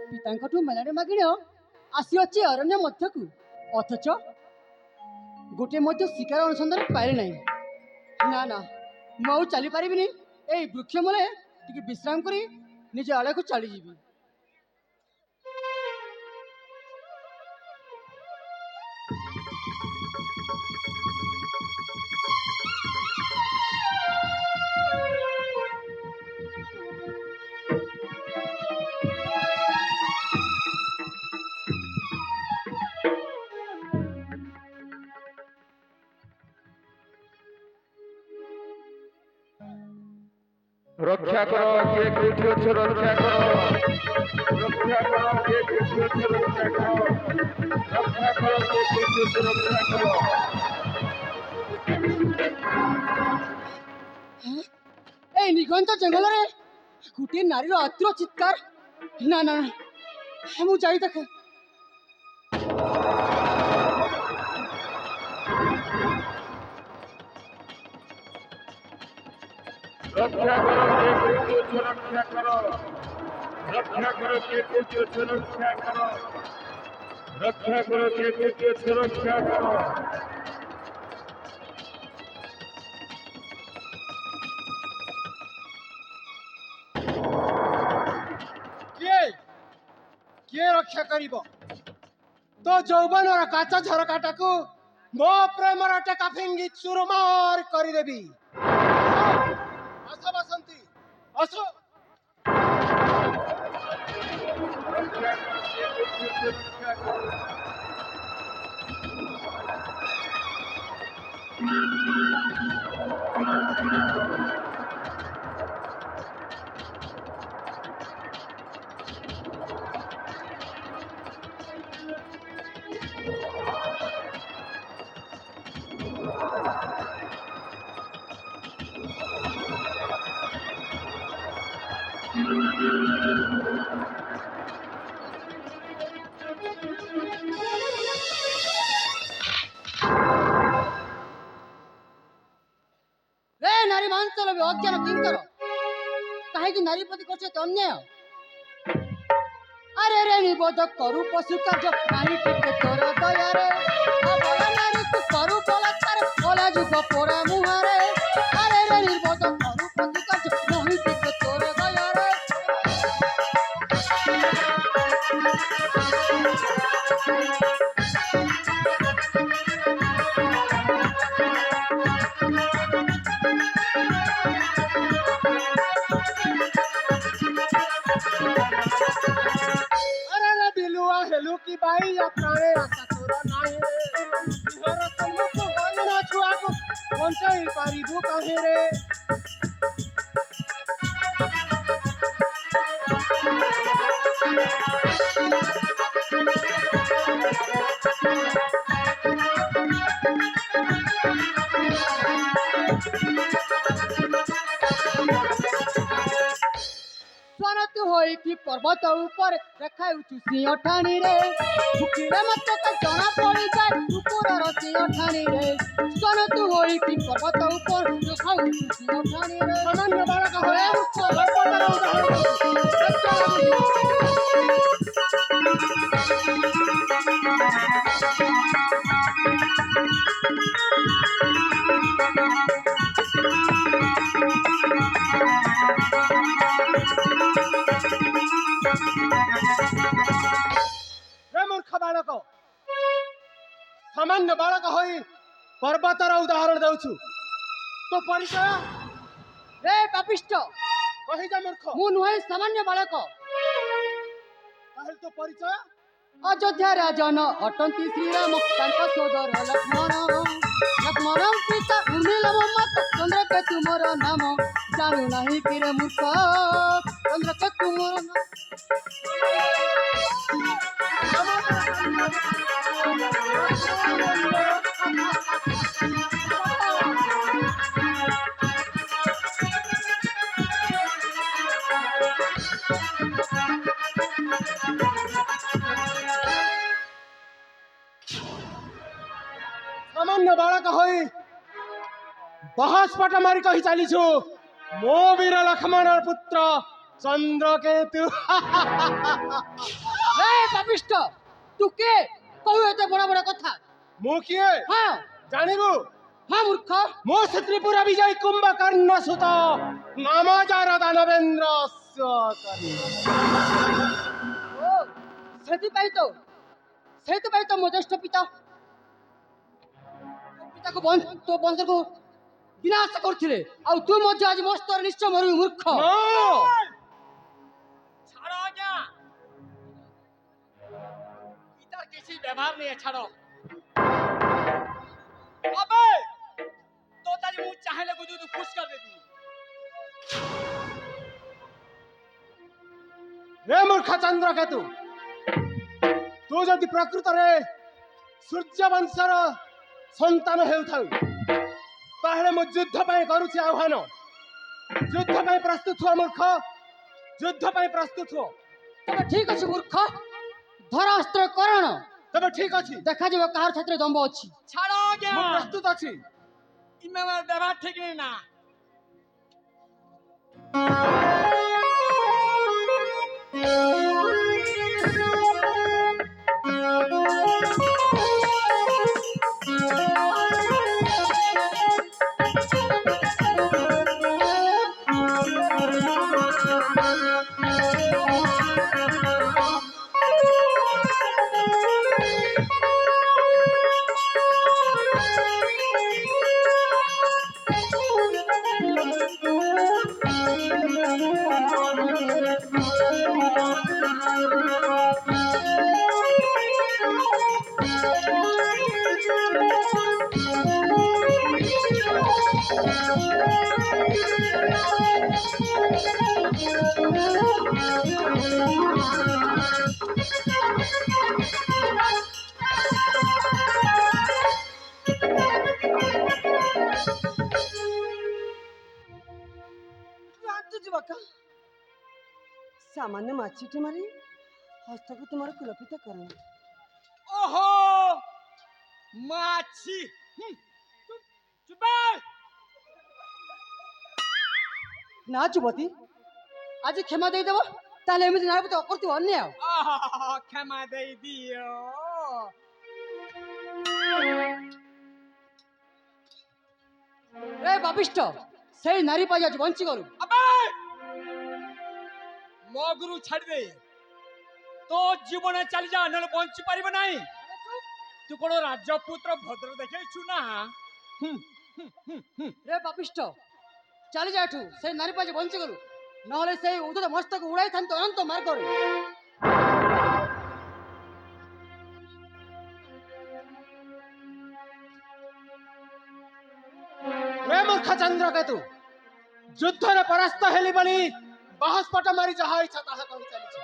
ପିତାଙ୍କଠୁ ମେଳାରେ ମାଗିଣ ଆସିଅଛି ଅରଣ୍ୟ ମଧ୍ୟକୁ, ଅଥଚ ଗୋଟିଏ ମଧ୍ୟ ଶିକାର ଅନୁସନ୍ଧାନ ପାଇଲେ ନାହିଁ। ନା ନା, ମୁଁ ଆଉ ଚାଲିପାରିବିନି। ଏଇ ବୃକ୍ଷ ମୂଳେ ଟିକେ ବିଶ୍ରାମ କରି ନିଜ ଆଡ଼କୁ ଚାଲିଯିବି। रक्षा करो किए कोठी अछ रक्षा करो रक्षा करो किए कोठी अछ रक्षा करो रक्षा करो किए कोठी अछ रक्षा करो। এই নিঘঞ্চ জঙ্গলরে গোটিଏ ନାରୀର ଆତୁର ଚିତ୍କାର। ନା ନା, ମୁଁ ଯାଇ ଦେଖେ। रक्षा करो किए कोठी अछ रक्षा करो रक्षा करो किए कोठी अछ रक्षा करो रक्षा करो किए कोठी अछ रक्षा करो। किए किए रक्षा करिब तो यौवनर काच झरकाटाकू मो प्रेमर टेका फिंगी चुरमार करदेवी। अस बसंती अस। रक्षा करो किए कोठी अछ रक्षा करो। रे ନାରୀ ମାଂସଲ ଅଜ୍ଞାନ କିଙ୍କର, କାହିଁକି ନାରୀ ପ୍ରତି କରୁଛ ଅନ୍ୟାୟ? ଆରେ ରେ ନିବୋଧ କରୁ ପଶୁ କାର୍ଯ୍ୟ ନାହିଁ ଟିକେ ତୋର ଦୟାରେ। ଅବଳ ନାରୀକୁ କରୁ ବଳାତ୍କାର କଲା ଯୁଗ ପୋଡ଼ା ମୁହଁରେ। ଆରେ ରେ ନିର୍ବୋଧ କରୁ ପଶୁ କାର୍ଯ୍ୟ ନାହିଁ ଟିକେ ତୋର ଦୟାରେ। अरे रे बिलुआ हेलु की बाई या प्राणे आशा तोर नाही रे। इहर तमको हरिण छुआको बंचाई पारिबु काहे रे। ସ୍ୱରତୁ ହୋଇକି ପର୍ବତ ଉପରେ ଦେଖାଉଛୁ ସିଂହ ଠାଣିରେ। ଭୁକିଲେ ମତେ ତ ଜଣା ପଡ଼ିଯାଏ କୁକୁରର ସିଂହ ଠାଣିରେ। ସ୍ୱରତୁ ହୋଇକି ପର୍ବତ ଉପରେ ଦେଖାଉଛୁ ସିଂହ ଠାଣିରେ। सामान्य बालक होए उसको बर्बादर उदाहरण अच्छा रे मूर्ख बालक सामान्य बालक होई पर्वतर उदाहरण दउछु तो परिचय रे ପାପିଷ୍ଠ, कहि जा मूर्ख ମୁଁ ନୁହେଁ ସାମାନ୍ୟ ବାଳକ। ताहेल तो परिचय ଅଯୋଧ୍ୟା ରାଜନ ଅଟନ୍ତି ଶ୍ରୀରାମ, ତାଙ୍କ ସୋଦର ଲକ୍ଷ୍ମଣ। ଲକ୍ଷ୍ମଣ ପିତା ଉର୍ମିଳ ମମତା ଚନ୍ଦ୍ରକେତୁ ମୋର ନାମ। ଜାଣୁ ନାହିଁ କିରେ ମୂର୍ଖ ଚନ୍ଦ୍ରକେତୁ ମୋର ନାମ। ସାମାନ୍ୟ ବାଳକ ହୋଇ ବହସ୍ପଟ ମାରି କହି ଚାଲିଛୁ ମୋ ବୀର ଲକ୍ଷ୍ମଣର ପୁତ୍ର ଚନ୍ଦ୍ରକେତୁ। ଏ ପାପିଷ୍ଟ, ତୁ କେ କହୁ ଏତେ ବଡ଼ ବଡ଼ କଥା? ମୁଁ କିଏ ହଁ ଜାଣିବୁ? ହଁ ମୂର୍ଖ। ମୁଁ ଶ୍ରୀପୁର ବିଜୟ କୁମ୍ଭକର୍ଣ୍ଣ ସୁତ ନାମଜାର ଦାନବେନ୍ଦ୍ର ଓ ସେଥିପାଇଁ ତ ମୋ ଜ୍ୟେଷ୍ଠ ପିତା ପିତାକୁ ତୋ ବଂଶକୁ ବିନାଶ କରୁଥିଲେ, ଆଉ ତୁ ମଧ୍ୟ ଆଜି ମୋ ସ୍ତରରେ ନିଶ୍ଚୟ ମରିବୁ ମୂର୍ଖ। ছাড়ো আজ্ঞা, পিতার কিছু ব্যবহার নিয়ে ছাড়ো। আবে তো তাজি মু চাইলে গুজু তু খুশ কর দেবি। রে মূর্খ চନ୍ଦ୍রকেতু, ତୁ ଯଦି ପ୍ରକୃତରେ ସୂର୍ଯ୍ୟବଂଶର ସନ୍ତାନ ହେଉଥାଉ ତାହେଲେ ମୁଁ ଯୁଦ୍ଧ ପାଇଁ କରୁଛି ଆହ୍ୱାନ। ଯୁଦ୍ଧ ପାଇଁ ପ୍ରସ୍ତୁତ ହୁଅ ମୂର୍ଖ, ଯୁଦ୍ଧ ପାଇଁ ପ୍ରସ୍ତୁତ ହୁଅ। ତବେ ଠିକ ଅଛି ମୂର୍ଖ, ଧର ଅସ୍ତ୍ର କରଣ, ତେବେ ଠିକ ଅଛି, ଦେଖାଯିବ କାହାର ଛାତିରେ ଦମ୍ଭ ଅଛି। ছাড়ো আজ্ঞা, ମୁଁ ପ୍ରସ୍ତୁତ ଅଛି। ইমামের ব্যবহার ঠিক নেই না। सामान्य माछीटे मारी हस्तକୁ ତୁମର କୁଲପିତ କରଣ। ওহো মাছি, চুপ। ନା ଯୁବତୀ, ଆଜି କ୍ଷମା ଦେଇଦେବ, ତାହେଲେ ଏମିତି ନାୟକ କରୁଥିବ ଅନ୍ୟାୟ। ক্ষমা দেই দিও। রে পাপিষ্ট, সেই নারী পাই আজ বঞ্চি গলু। আবে মগুরু ছাড়ি দে, তো জীবনে চালি যা, নলে বঞ্চি পারিব নাই। তুই কোন রাজপুত্র ভদ্র দেখেছু না? রে পাপিষ্ট, চালি যা এঠু, সেই নারী পাই বঞ্চি গলু, নহলে সেই উদ্ধত মস্তক উড়াই থাকতো অনন্ত মার্গরে। ରେ ମୂର୍ଖ ଚନ୍ଦ୍ରକେତୁ, ଯୁଦ୍ଧରେ ପରାସ୍ତ ହେଲି ବୋଲି ବହସ୍ପଟ ମାରି ଯାହା ଇଚ୍ଛା ତାହା କହି ଚାଲିଛି।